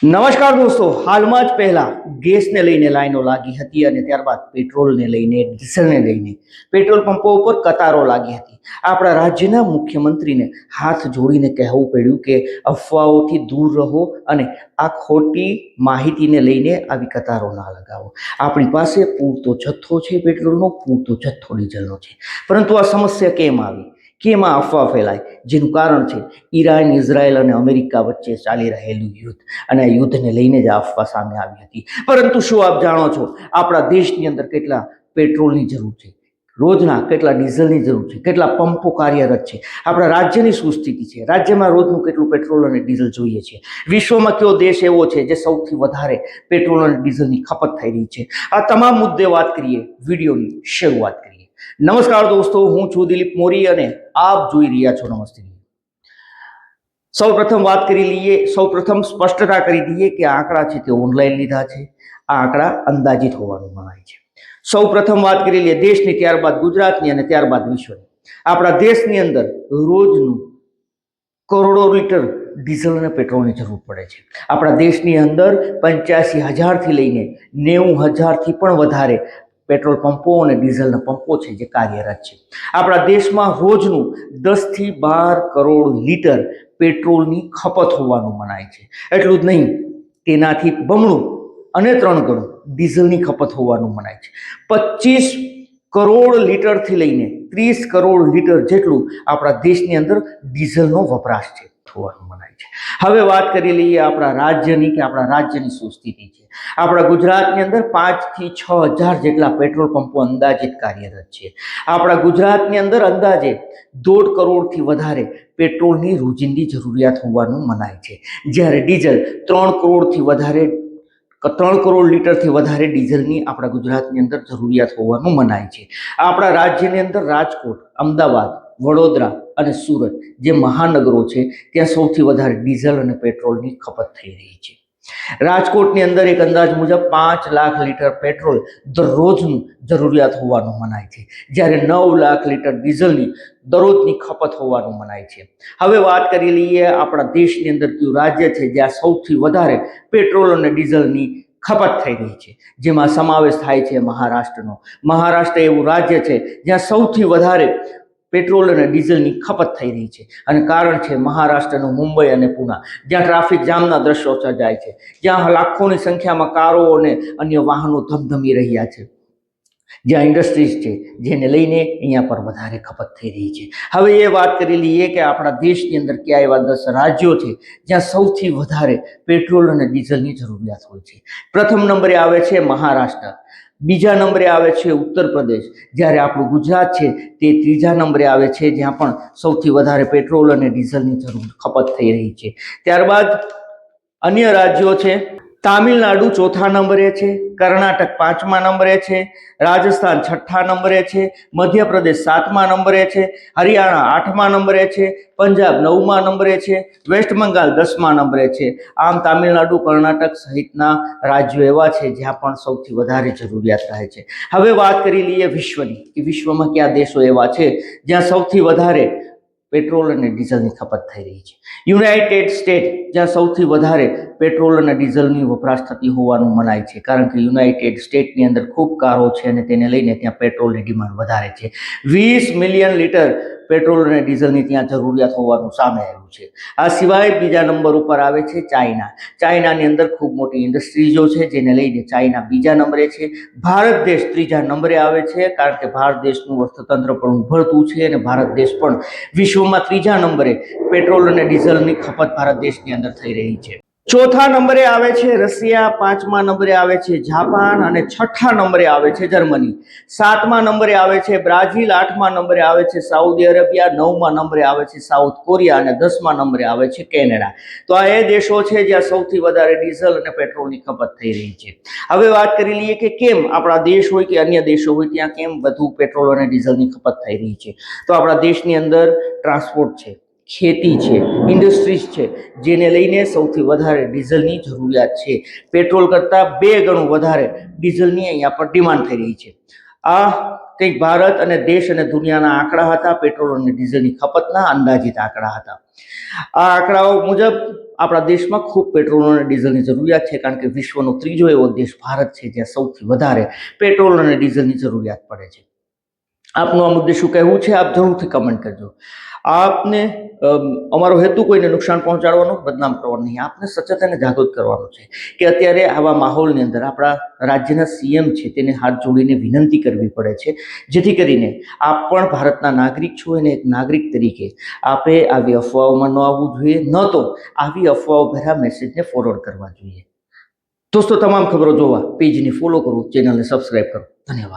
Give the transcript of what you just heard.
નમસ્કાર દોસ્તો, હાલમાં જ પહેલા ગેસને લઈને લાઈનો લાગી હતી અને ત્યારબાદ પેટ્રોલને લઈને, ડીઝલને લઈને પેટ્રોલ પંપો ઉપર કતારો લાગી હતી. આપણા રાજ્યના મુખ્યમંત્રીને હાથ જોડીને કહેવું પડ્યું કે અફવાઓથી દૂર રહો અને આ ખોટી માહિતીને લઈને આવી કતારો ના લગાવો. આપણી પાસે પૂરતો જથ્થો છે પેટ્રોલનો, પૂરતો જથ્થો ડીઝલનો છે, પરંતુ આ સમસ્યા કેમ આવી, કેમ આ અફવા ફેલાય? જેનું કારણ છે ઈરાન, ઇઝરાયલ અને અમેરિકા વચ્ચે ચાલી રહેલું યુદ્ધ, અને આ યુદ્ધને લઈને જ આ અફવા સામે આવી હતી. પરંતુ શું આપ જાણો છો આપણા દેશની અંદર કેટલા પેટ્રોલની જરૂર છે, રોજના કેટલા ડીઝલની જરૂર છે, કેટલા પંપો કાર્યરત છે, આપણા રાજ્યની શું સ્થિતિ છે, રાજ્યમાં રોજનું કેટલું પેટ્રોલ અને ડીઝલ જોઈએ છે, વિશ્વમાં કયો દેશ એવો છે જે સૌથી વધારે પેટ્રોલ અને ડીઝલની ખપત થઈ રહી છે? આ તમામ મુદ્દે વાત કરીએ, વિડીયોની શરૂઆત કરીએ. નમસ્કાર દોસ્તો, હું છું દિલીપ મોરી અને આપ જોઈ રહ્યા છો નમસ્તે. સૌપ્રથમ વાત કરી લઈએ, સૌપ્રથમ સ્પષ્ટતા કરી દઈએ કે આંકડા છે તે ઓનલાઈન લીધા છે. આ આંકડા અંદાજિત હોવાનું મનાય છે. સૌપ્રથમ વાત કરી લઈએ દેશની, ત્યારબાદ ગુજરાતની અને ત્યારબાદ વિશ્વની. આપણા દેશની અંદર રોજનું કરોડો લીટર ડીઝલ અને પેટ્રોલની જરૂર પડે છે. આપણા દેશની અંદર 85,000 થી લઈને 90,000 થી પણ વધારે પેટ્રોલ પંપો અને ડીઝલના પંપો છે જે કાર્યરત છે. આપણા દેશમાં રોજનું 10 થી 12 કરોડ લીટર પેટ્રોલની ખપત હોવાનું મનાય છે. એટલું જ નહીં, તેનાથી બમણું અને 3 ગણું ડીઝલની ખપત હોવાનું મનાય છે. 25 કરોડ લીટરથી લઈને 30 કરોડ લીટર જેટલું આપણા દેશની અંદર ડીઝલનો વપરાશ છે હોવાનું મનાય છે. હવે વાત કરી લઈએ આપણા રાજ્યની કે આપણા રાજ્યની શું સ્થિતિ છે. આપણા ગુજરાતની અંદર 5 થી 6 હજાર જેટલા પેટ્રોલ પંપો અંદાજિત કાર્યરત છે. આપણા ગુજરાતની અંદર અંદાજે 1.5 કરોડથી વધારે પેટ્રોલની રોજિંદી જરૂરિયાત હોવાનું મનાય છે, જ્યારે ડીઝલ 3 કરોડથી વધારે 3 કરોડ લીટરથી વધારે ડીઝલની આપણા ગુજરાતની અંદર જરૂરિયાત હોવાનું મનાય છે. આપણા રાજ્યની અંદર રાજકોટ, અમદાવાદ, વડોદરા અને સુરત જે મહાનગરો છે ત્યાં સૌથી વધારે ડીઝલ અને પેટ્રોલની ખપત થઈ રહી છે. રાજકોટની અંદર એક અંદાજ મુજબ 5 લાખ લીટર પેટ્રોલ દરરોજનું જરૂરિયાત હોવાનું મનાય છે, જ્યારે 9 લાખ લીટર ડીઝલની દરરોજની ખપત હોવાનું મનાય છે. હવે વાત કરી લઈએ આપણા દેશની અંદર કયું રાજ્ય છે જ્યાં સૌથી વધારે પેટ્રોલ અને ડીઝલની ખપત થઈ રહી છે, જેમાં સમાવેશ થાય છે મહારાષ્ટ્રનો. મહારાષ્ટ્ર એવું રાજ્ય છે જ્યાં સૌથી વધારે પેટ્રોલ અને ડીઝલની ખપત થઈ રહી છે, અને કારણ છે મહારાષ્ટ્રનું મુંબઈ અને પુના, જ્યાં ટ્રાફિક જામના દ્રશ્યો સર્જાય છે, જ્યાં લાખોની સંખ્યામાં કારો અને અન્ય વાહનો ધમધમી રહ્યા છે, જ્યાં ઇન્ડસ્ટ્રીઝ છે જેને લઈને અહીંયા પર વધારે ખપત થઈ રહી છે. હવે એ વાત કરી લઈએ કે આપણા દેશની અંદર કયા એવા 10 રાજ્યો છે જ્યાં સૌથી વધારે પેટ્રોલ અને ડીઝલની જરૂરિયાત હોય છે. પ્રથમ નંબરે આવે છે મહારાષ્ટ્ર, બીજા નંબરે આવે છે ઉત્તર પ્રદેશ, જ્યારે આપણું ગુજરાત છે તે ત્રીજા નંબરે આવે છે, જ્યાં પણ સૌથી વધારે પેટ્રોલ અને ડીઝલની જરૂર ખપત થઈ રહી છે. ત્યારબાદ અન્ય રાજ્યો છે, તામિલનાડુ ચોથા નંબરે છે, કર્ણાટક 5મા નંબરે છે, રાજસ્થાન 6ઠ્ઠા નંબરે છે, મધ્યપ્રદેશ 7મા નંબરે છે, હરિયાણા 8મા નંબરે છે, પંજાબ 9મા નંબરે છે, વેસ્ટ બંગાળ 10મા નંબરે છે. આમ તામિલનાડુ, કર્ણાટક સહિતના રાજ્યો એવા છે જ્યાં પણ સૌથી વધારે જરૂરિયાત રહે છે. હવે વાત કરી લઈએ વિશ્વની, કે વિશ્વમાં કયા દેશો એવા છે જ્યાં સૌથી વધારે પેટ્રોલ અને ડીઝલની ખપત થઈ રહી છે. યુનાઇટેડ સ્ટેટ, જ્યાં સૌથી વધારે પેટ્રોલ અને ડીઝલની વપરાશ થતી હોવાનું મનાય છે, કારણ કે યુનાઇટેડ સ્ટેટની અંદર ખૂબ કારો છે અને તેને લઈને ત્યાં પેટ્રોલની ડિમાન્ડ વધારે છે. 20 મિલિયન લીટર પેટ્રોલ અને ડીઝલની ત્યાં જરૂરિયાત હોવાનું સામે આવ્યું છે. આ સિવાય બીજા નંબર ઉપર આવે છે ચાઇના. ચાઇનાની અંદર ખૂબ મોટી ઇન્ડસ્ટ્રીઝો છે જેને લઈને ચાઇના બીજા નંબરે છે. ભારત દેશ ત્રીજા નંબરે આવે છે, કારણ કે ભારત દેશનું અર્થતંત્ર પણ ઉભરતું છે અને ભારત દેશ પણ વિશ્વમાં ત્રીજા નંબરે પેટ્રોલ અને ડીઝલની ખપત ભારત દેશની અંદર થઈ રહી છે. ચોથા નંબરે આવે છે રશિયા, 5મા નંબરે આવે છે જાપાન અને 6ઠ્ઠા નંબરે આવે છે જર્મની. 7મા નંબરે આવે છે બ્રાઝિલ, 8મા નંબરે આવે છે સાઉદી અરેબિયા, 9મા નંબરે આવે છે સાઉથ કોરિયા અને 10મા નંબરે આવે છે કેનેડા. તો આ એ દેશો છે જ્યાં સૌથી વધારે ડીઝલ અને પેટ્રોલની ખપત થઈ રહી છે. હવે વાત કરી લઈએ કે કેમ આપણા દેશ હોય કે અન્ય દેશો હોય ત્યાં કેમ વધુ પેટ્રોલ અને ડીઝલની ખપત થઈ રહી છે. તો આપણા દેશની અંદર ટ્રાન્સપોર્ટ છે, ખેતી છે, ઇન્ડસ્ટ્રીઝ છે, જેને લઈને સૌથી વધારે ડીઝલની જરૂરિયાત છે. પેટ્રોલ કરતાં 2 ગણું વધારે ડીઝલની અહીંયા પર ડિમાન્ડ થઈ રહી છે. આ કંઈક ભારત અને દેશ અને દુનિયાના આંકડા હતા, પેટ્રોલ અને ડીઝલની ખપતના અંદાજિત આંકડા હતા. આ આંકડાઓ મુજબ આપણા દેશમાં ખૂબ પેટ્રોલ અને ડીઝલની જરૂરિયાત છે, કારણ કે વિશ્વનો ત્રીજો એવો દેશ ભારત છે જ્યાં સૌથી વધારે પેટ્રોલ અને ડીઝલની જરૂરિયાત પડે છે. આપનું આ મુદ્દે શું કહેવું છે, આપ જરૂરથી કમેન્ટ કરજો. આપને અમારો હેતુ કોઈને નુકસાન પહોંચાડવાનો, બદનામ કરવાનો નહીં, આપને સચેત અને જાગૃત કરવાનો છે કે અત્યારે આવા માહોલની અંદર આપણા રાજ્યના સીએમ છે તેને હાથ જોડીને વિનંતી કરવી પડે છે, જેથી કરીને આપ પણ ભારતના નાગરિક છો અને એક નાગરિક તરીકે આપે આવી અફવાઓમાં ન આવવું જોઈએ, ન તો આવી અફવાઓ ભર્યા મેસેજને ફોરવર્ડ કરવા જોઈએ. દોસ્તો, તમામ ખબરો જોવા પેજને ફોલો કરો, ચેનલને સબસ્ક્રાઈબ કરો. ધન્યવાદ.